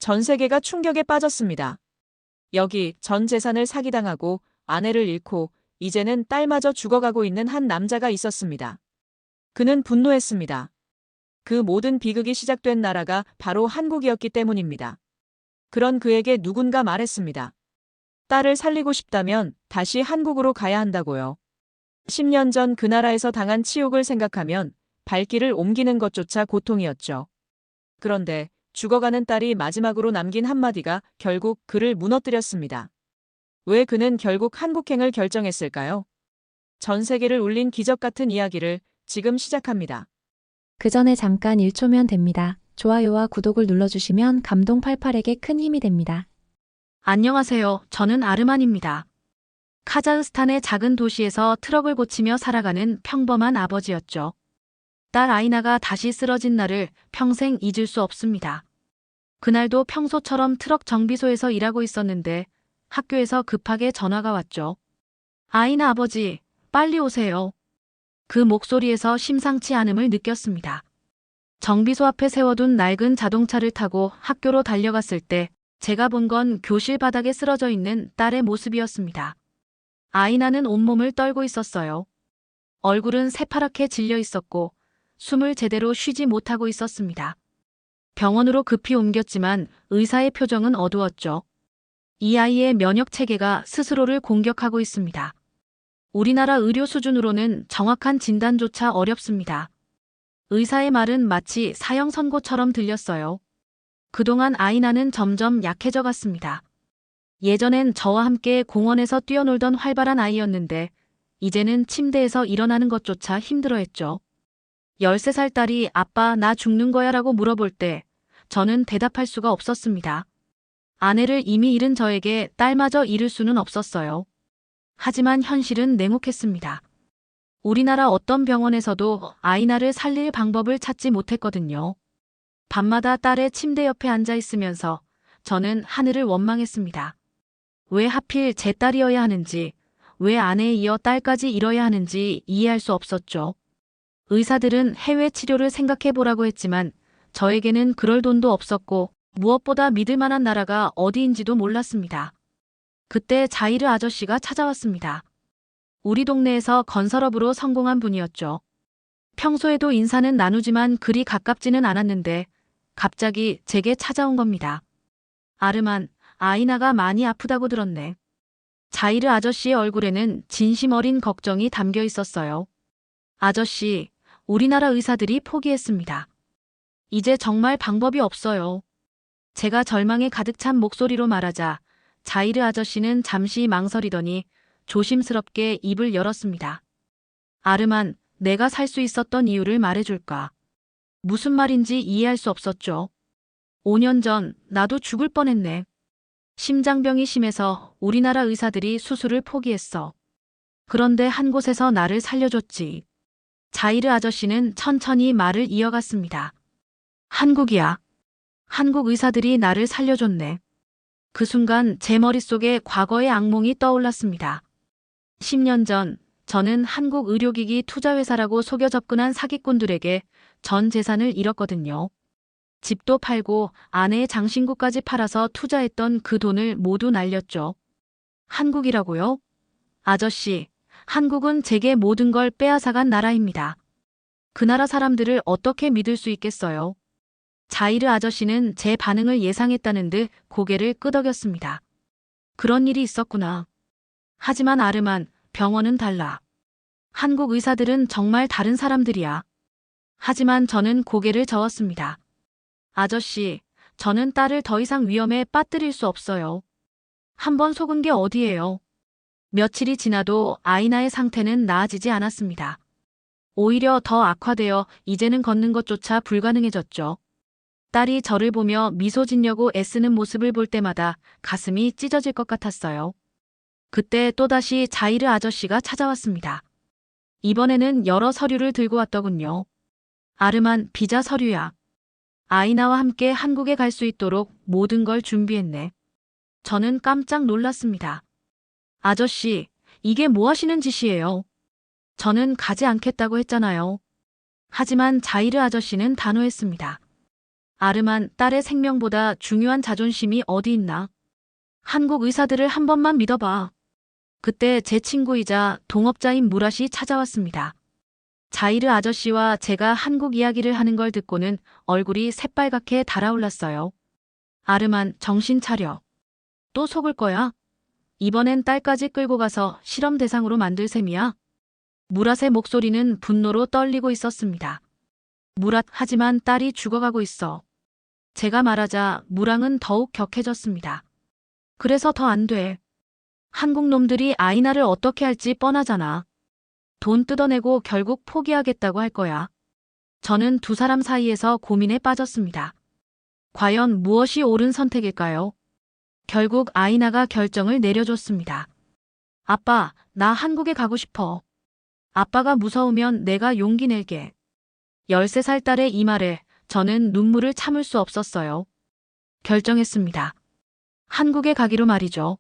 전 세계가 충격에 빠졌습니다. 여기 전 재산을 사기당하고 아내를 잃고 이제는 딸마저 죽어가고 있는 한 남자가 있었습니다. 그는 분노했습니다. 그 모든 비극이 시작된 나라가 바로 한국이었기 때문입니다. 그런 그에게 누군가 말했습니다. 딸을 살리고 싶다면 다시 한국으로 가야 한다고요. 10년 전 그 나라에서 당한 치욕을 생각하면 발길을 옮기는 것조차 고통이었죠. 그런데 죽어가는 딸이 마지막으로 남긴 한마디가 결국 그를 무너뜨렸습니다. 왜 그는 결국 한국행을 결정했을까요? 전 세계를 울린 기적 같은 이야기를 지금 시작합니다. 그 전에 잠깐 1초면 됩니다. 좋아요와 구독을 눌러주시면 감동 88에게 큰 힘이 됩니다. 안녕하세요. 저는 아르만입니다. 카자흐스탄의 작은 도시에서 트럭을 고치며 살아가는 평범한 아버지였죠. 딸 아이나가 다시 쓰러진 날을 평생 잊을 수 없습니다. 그날도 평소처럼 트럭 정비소에서 일하고 있었는데 학교에서 급하게 전화가 왔죠. 아이나 아버지, 빨리 오세요. 그 목소리에서 심상치 않음을 느꼈습니다. 정비소 앞에 세워둔 낡은 자동차를 타고 학교로 달려갔을 때 제가 본 건 교실 바닥에 쓰러져 있는 딸의 모습이었습니다. 아이나는 온몸을 떨고 있었어요. 얼굴은 새파랗게 질려 있었고 숨을 제대로 쉬지 못하고 있었습니다. 병원으로 급히 옮겼지만 의사의 표정은 어두웠죠. 이 아이의 면역 체계가 스스로를 공격하고 있습니다. 우리나라 의료 수준으로는 정확한 진단조차 어렵습니다. 의사의 말은 마치 사형 선고처럼 들렸어요. 그동안 아이나는 점점 약해져 갔습니다. 예전엔 저와 함께 공원에서 뛰어놀던 활발한 아이였는데 이제는 침대에서 일어나는 것조차 힘들어했죠. 13살 딸이 아빠 나 죽는 거야 라고 물어볼 때 저는 대답할 수가 없었습니다. 아내를 이미 잃은 저에게 딸마저 잃을 수는 없었어요. 하지만 현실은 냉혹했습니다. 우리나라 어떤 병원에서도 아이나를 살릴 방법을 찾지 못했거든요. 밤마다 딸의 침대 옆에 앉아 있으면서 저는 하늘을 원망했습니다. 왜 하필 제 딸이어야 하는지, 왜 아내에 이어 딸까지 잃어야 하는지 이해할 수 없었죠. 의사들은 해외 치료를 생각해보라고 했지만 저에게는 그럴 돈도 없었고 무엇보다 믿을 만한 나라가 어디인지도 몰랐습니다. 그때 자이르 아저씨가 찾아왔습니다. 우리 동네에서 건설업으로 성공한 분이었죠. 평소에도 인사는 나누지만 그리 가깝지는 않았는데 갑자기 제게 찾아온 겁니다. 아르만, 아이나가 많이 아프다고 들었네. 자이르 아저씨의 얼굴에는 진심 어린 걱정이 담겨 있었어요. 아저씨, 우리나라 의사들이 포기했습니다. 이제 정말 방법이 없어요. 제가 절망에 가득 찬 목소리로 말하자 자이르 아저씨는 잠시 망설이더니 조심스럽게 입을 열었습니다. 아르만, 내가 살 수 있었던 이유를 말해줄까? 무슨 말인지 이해할 수 없었죠. 5년 전 나도 죽을 뻔했네. 심장병이 심해서 우리나라 의사들이 수술을 포기했어. 그런데 한 곳에서 나를 살려줬지. 자이르 아저씨는 천천히 말을 이어갔습니다. 한국이야. 한국 의사들이 나를 살려줬네. 그 순간 제 머릿속에 과거의 악몽이 떠올랐습니다. 10년 전 저는 한국 의료기기 투자회사라고 속여 접근한 사기꾼들에게 전 재산을 잃었거든요. 집도 팔고 아내의 장신구까지 팔아서 투자했던 그 돈을 모두 날렸죠. 한국이라고요? 아저씨, 한국은 제게 모든 걸 빼앗아간 나라입니다. 그 나라 사람들을 어떻게 믿을 수 있겠어요? 자이르 아저씨는 제 반응을 예상했다는 듯 고개를 끄덕였습니다. 그런 일이 있었구나. 하지만 아르만, 병원은 달라. 한국 의사들은 정말 다른 사람들이야. 하지만 저는 고개를 저었습니다. 아저씨, 저는 딸을 더 이상 위험에 빠뜨릴 수 없어요. 한 번 속은 게 어디예요? 며칠이 지나도 아이나의 상태는 나아지지 않았습니다. 오히려 더 악화되어 이제는 걷는 것조차 불가능해졌죠. 딸이 저를 보며 미소 짓려고 애쓰는 모습을 볼 때마다 가슴이 찢어질 것 같았어요. 그때 또다시 자이르 아저씨가 찾아왔습니다. 이번에는 여러 서류를 들고 왔더군요. 아르만, 비자 서류야. 아이나와 함께 한국에 갈 수 있도록 모든 걸 준비했네. 저는 깜짝 놀랐습니다. 아저씨, 이게 뭐 하시는 짓이에요? 저는 가지 않겠다고 했잖아요. 하지만 자이르 아저씨는 단호했습니다. 아르만, 딸의 생명보다 중요한 자존심이 어디 있나? 한국 의사들을 한 번만 믿어봐. 그때 제 친구이자 동업자인 무랏이 찾아왔습니다. 자이르 아저씨와 제가 한국 이야기를 하는 걸 듣고는 얼굴이 새빨갛게 달아올랐어요. 아르만, 정신 차려. 또 속을 거야? 이번엔 딸까지 끌고 가서 실험 대상으로 만들 셈이야? 무랏의 목소리는 분노로 떨리고 있었습니다. 무랏, 하지만 딸이 죽어가고 있어. 제가 말하자 무랑은 더욱 격해졌습니다. 그래서 더 안 돼. 한국 놈들이 아이나를 어떻게 할지 뻔하잖아. 돈 뜯어내고 결국 포기하겠다고 할 거야. 저는 두 사람 사이에서 고민에 빠졌습니다. 과연 무엇이 옳은 선택일까요? 결국 아이나가 결정을 내려줬습니다. 아빠, 나 한국에 가고 싶어. 아빠가 무서우면 내가 용기 낼게. 13살 딸의 이 말에 저는 눈물을 참을 수 없었어요. 결정했습니다. 한국에 가기로 말이죠.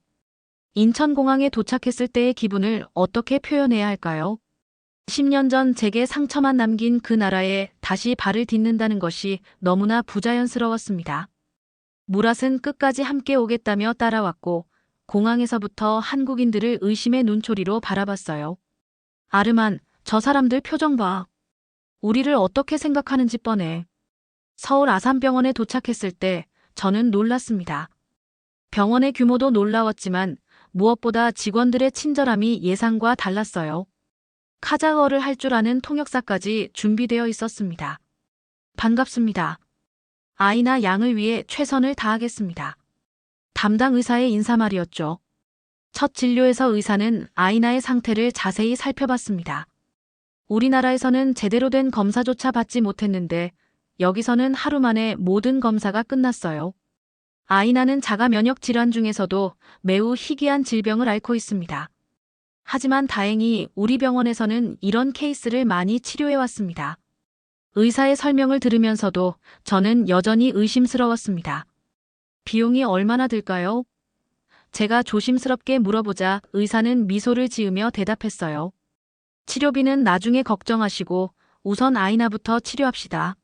인천공항에 도착했을 때의 기분을 어떻게 표현해야 할까요? 10년 전 제게 상처만 남긴 그 나라에 다시 발을 딛는다는 것이 너무나 부자연스러웠습니다. 무랏은 끝까지 함께 오겠다며 따라왔고 공항에서부터 한국인들을 의심의 눈초리로 바라봤어요. 아르만, 저 사람들 표정 봐. 우리를 어떻게 생각하는지 뻔해. 서울 아산병원에 도착했을 때 저는 놀랐습니다. 병원의 규모도 놀라웠지만 무엇보다 직원들의 친절함이 예상과 달랐어요. 카자흐어를 할 줄 아는 통역사까지 준비되어 있었습니다. 반갑습니다. 아이나 양을 위해 최선을 다하겠습니다. 담당 의사의 인사말이었죠. 첫 진료에서 의사는 아이나의 상태를 자세히 살펴봤습니다. 우리나라에서는 제대로 된 검사조차 받지 못했는데 여기서는 하루 만에 모든 검사가 끝났어요. 아이나는 자가 면역 질환 중에서도 매우 희귀한 질병을 앓고 있습니다. 하지만 다행히 우리 병원에서는 이런 케이스를 많이 치료해왔습니다. 의사의 설명을 들으면서도 저는 여전히 의심스러웠습니다. 비용이 얼마나 들까요? 제가 조심스럽게 물어보자 의사는 미소를 지으며 대답했어요. 치료비는 나중에 걱정하시고 우선 아이나부터 치료합시다.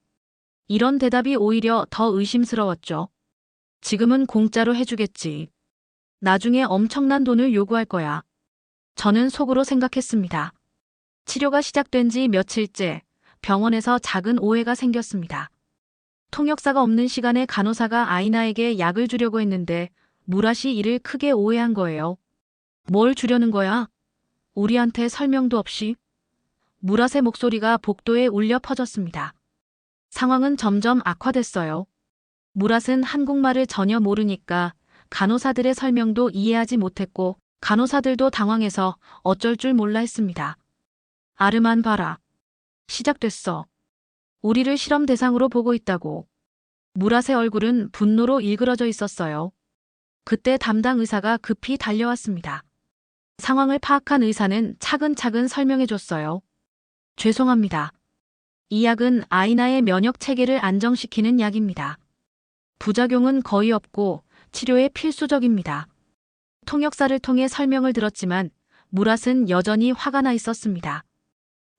이런 대답이 오히려 더 의심스러웠죠. 지금은 공짜로 해주겠지. 나중에 엄청난 돈을 요구할 거야. 저는 속으로 생각했습니다. 치료가 시작된 지 며칠째 병원에서 작은 오해가 생겼습니다. 통역사가 없는 시간에 간호사가 아이나에게 약을 주려고 했는데 무랏이 이를 크게 오해한 거예요. 뭘 주려는 거야? 우리한테 설명도 없이? 무랏의 목소리가 복도에 울려 퍼졌습니다. 상황은 점점 악화됐어요. 무랏은 한국말을 전혀 모르니까 간호사들의 설명도 이해하지 못했고 간호사들도 당황해서 어쩔 줄 몰라 했습니다. 아르만 봐라. 시작됐어. 우리를 실험 대상으로 보고 있다고. 무랏의 얼굴은 분노로 일그러져 있었어요. 그때 담당 의사가 급히 달려왔습니다. 상황을 파악한 의사는 차근차근 설명해줬어요. 죄송합니다. 이 약은 아이나의 면역 체계를 안정시키는 약입니다. 부작용은 거의 없고 치료에 필수적입니다. 통역사를 통해 설명을 들었지만 무랏은 여전히 화가 나 있었습니다.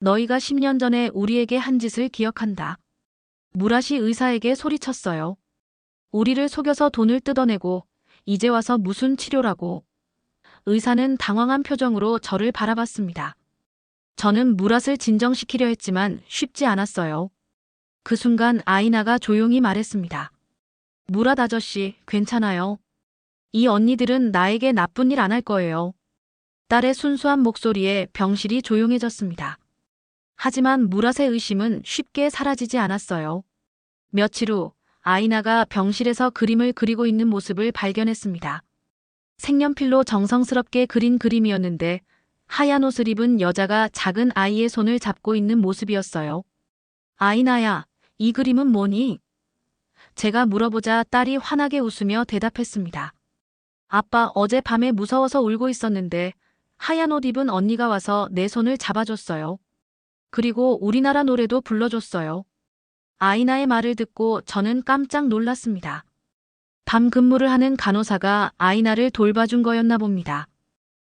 너희가 10년 전에 우리에게 한 짓을 기억한다. 무랏이 의사에게 소리쳤어요. 우리를 속여서 돈을 뜯어내고 이제 와서 무슨 치료라고. 의사는 당황한 표정으로 저를 바라봤습니다. 저는 무랏을 진정시키려 했지만 쉽지 않았어요. 그 순간 아이나가 조용히 말했습니다. 무랏 아저씨, 괜찮아요. 이 언니들은 나에게 나쁜 일 안 할 거예요. 딸의 순수한 목소리에 병실이 조용해졌습니다. 하지만 무랏의 의심은 쉽게 사라지지 않았어요. 며칠 후 아이나가 병실에서 그림을 그리고 있는 모습을 발견했습니다. 색연필로 정성스럽게 그린 그림이었는데 하얀 옷을 입은 여자가 작은 아이의 손을 잡고 있는 모습이었어요. 아이나야, 이 그림은 뭐니? 제가 물어보자 딸이 환하게 웃으며 대답했습니다. 아빠, 어젯밤에 무서워서 울고 있었는데 하얀 옷 입은 언니가 와서 내 손을 잡아줬어요. 그리고 우리나라 노래도 불러줬어요. 아이나의 말을 듣고 저는 깜짝 놀랐습니다. 밤 근무를 하는 간호사가 아이나를 돌봐준 거였나 봅니다.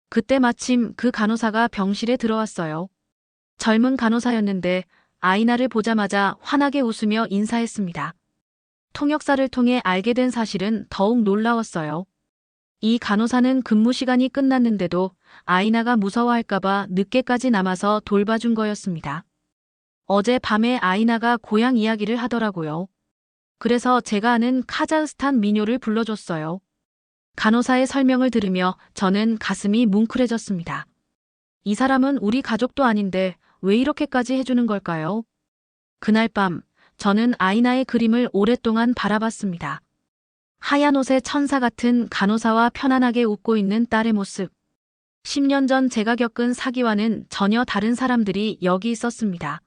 그때 마침 그 간호사가 병실에 들어왔어요. 젊은 간호사였는데 아이나를 보자마자 환하게 웃으며 인사했습니다. 통역사를 통해 알게 된 사실은 더욱 놀라웠어요. 이 간호사는 근무 시간이 끝났는데도 아이나가 무서워할까봐 늦게까지 남아서 돌봐준 거였습니다. 어제 밤에 아이나가 고향 이야기를 하더라고요. 그래서 제가 아는 카자흐스탄 민요를 불러줬어요. 간호사의 설명을 들으며 저는 가슴이 뭉클해졌습니다. 이 사람은 우리 가족도 아닌데 왜 이렇게까지 해주는 걸까요? 그날 밤 저는 아이나의 그림을 오랫동안 바라봤습니다. 하얀 옷에 천사 같은 간호사와 편안하게 웃고 있는 딸의 모습. 10년 전 제가 겪은 사기와는 전혀 다른 사람들이 여기 있었습니다.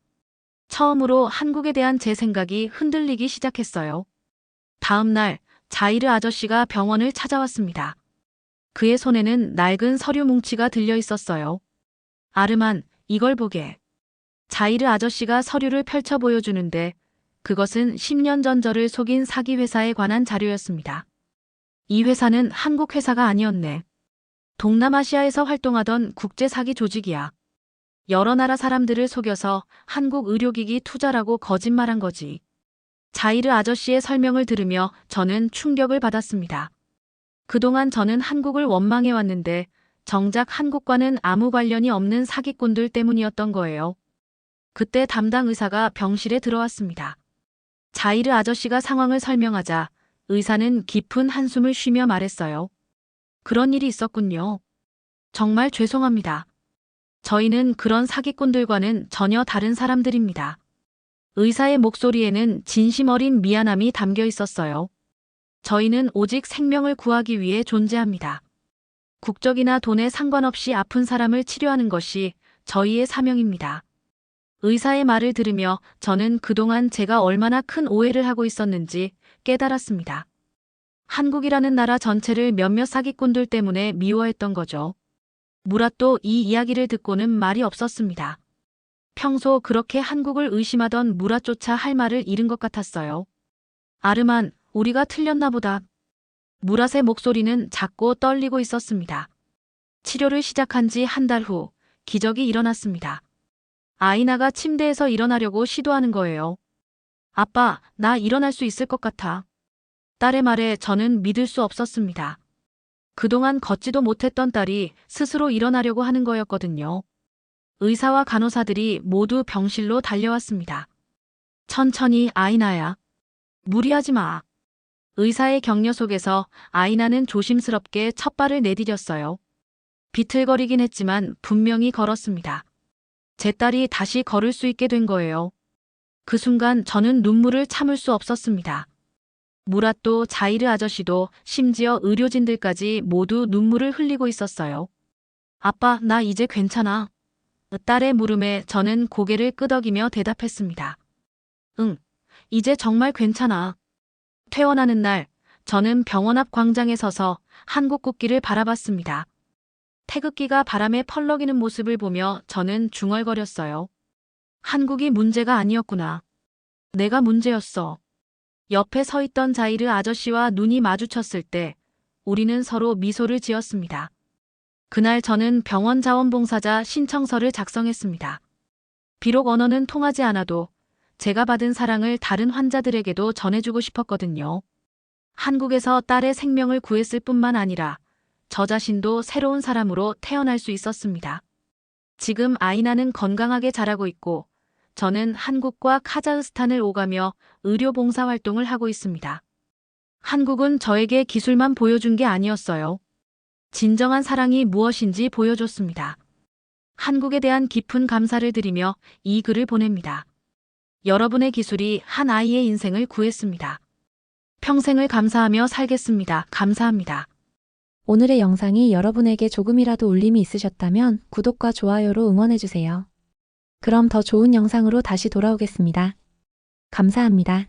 처음으로 한국에 대한 제 생각이 흔들리기 시작했어요. 다음 날 자이르 아저씨가 병원을 찾아왔습니다. 그의 손에는 낡은 서류 뭉치가 들려 있었어요. 아르만, 이걸 보게. 자이르 아저씨가 서류를 펼쳐 보여주는데 그것은 10년 전 저를 속인 사기 회사에 관한 자료였습니다. 이 회사는 한국 회사가 아니었네. 동남아시아에서 활동하던 국제 사기 조직이야. 여러 나라 사람들을 속여서 한국 의료기기 투자라고 거짓말한 거지. 자이르 아저씨의 설명을 들으며 저는 충격을 받았습니다. 그동안 저는 한국을 원망해왔는데 정작 한국과는 아무 관련이 없는 사기꾼들 때문이었던 거예요. 그때 담당 의사가 병실에 들어왔습니다. 자이르 아저씨가 상황을 설명하자 의사는 깊은 한숨을 쉬며 말했어요. 그런 일이 있었군요. 정말 죄송합니다. 저희는 그런 사기꾼들과는 전혀 다른 사람들입니다. 의사의 목소리에는 진심 어린 미안함이 담겨 있었어요. 저희는 오직 생명을 구하기 위해 존재합니다. 국적이나 돈에 상관없이 아픈 사람을 치료하는 것이 저희의 사명입니다. 의사의 말을 들으며 저는 그동안 제가 얼마나 큰 오해를 하고 있었는지 깨달았습니다. 한국이라는 나라 전체를 몇몇 사기꾼들 때문에 미워했던 거죠. 무랏도 이 이야기를 듣고는 말이 없었습니다. 평소 그렇게 한국을 의심하던 무랏조차 할 말을 잃은 것 같았어요. 아르만, 우리가 틀렸나 보다. 무랏의 목소리는 작고 떨리고 있었습니다. 치료를 시작한 지 한 달 후 기적이 일어났습니다. 아이나가 침대에서 일어나려고 시도하는 거예요. 아빠, 나 일어날 수 있을 것 같아. 딸의 말에 저는 믿을 수 없었습니다. 그동안 걷지도 못했던 딸이 스스로 일어나려고 하는 거였거든요. 의사와 간호사들이 모두 병실로 달려왔습니다. 천천히 아이나야. 무리하지 마. 의사의 격려 속에서 아이나는 조심스럽게 첫 발을 내디뎠어요. 비틀거리긴 했지만 분명히 걸었습니다. 제 딸이 다시 걸을 수 있게 된 거예요. 그 순간 저는 눈물을 참을 수 없었습니다. 무랏도 자이르 아저씨도 심지어 의료진들까지 모두 눈물을 흘리고 있었어요. 아빠, 나 이제 괜찮아. 딸의 물음에 저는 고개를 끄덕이며 대답했습니다. 응, 이제 정말 괜찮아. 퇴원하는 날, 저는 병원 앞 광장에 서서 한국 국기를 바라봤습니다. 태극기가 바람에 펄럭이는 모습을 보며 저는 중얼거렸어요. 한국이 문제가 아니었구나. 내가 문제였어. 옆에 서 있던 자이르 아저씨와 눈이 마주쳤을 때 우리는 서로 미소를 지었습니다. 그날 저는 병원 자원봉사자 신청서를 작성했습니다. 비록 언어는 통하지 않아도 제가 받은 사랑을 다른 환자들에게도 전해주고 싶었거든요. 한국에서 딸의 생명을 구했을 뿐만 아니라 저 자신도 새로운 사람으로 태어날 수 있었습니다. 지금 아이나는 건강하게 자라고 있고 저는 한국과 카자흐스탄을 오가며 의료 봉사 활동을 하고 있습니다. 한국은 저에게 기술만 보여준 게 아니었어요. 진정한 사랑이 무엇인지 보여줬습니다. 한국에 대한 깊은 감사를 드리며 이 글을 보냅니다. 여러분의 기술이 한 아이의 인생을 구했습니다. 평생을 감사하며 살겠습니다. 감사합니다. 오늘의 영상이 여러분에게 조금이라도 울림이 있으셨다면 구독과 좋아요로 응원해주세요. 그럼 더 좋은 영상으로 다시 돌아오겠습니다. 감사합니다.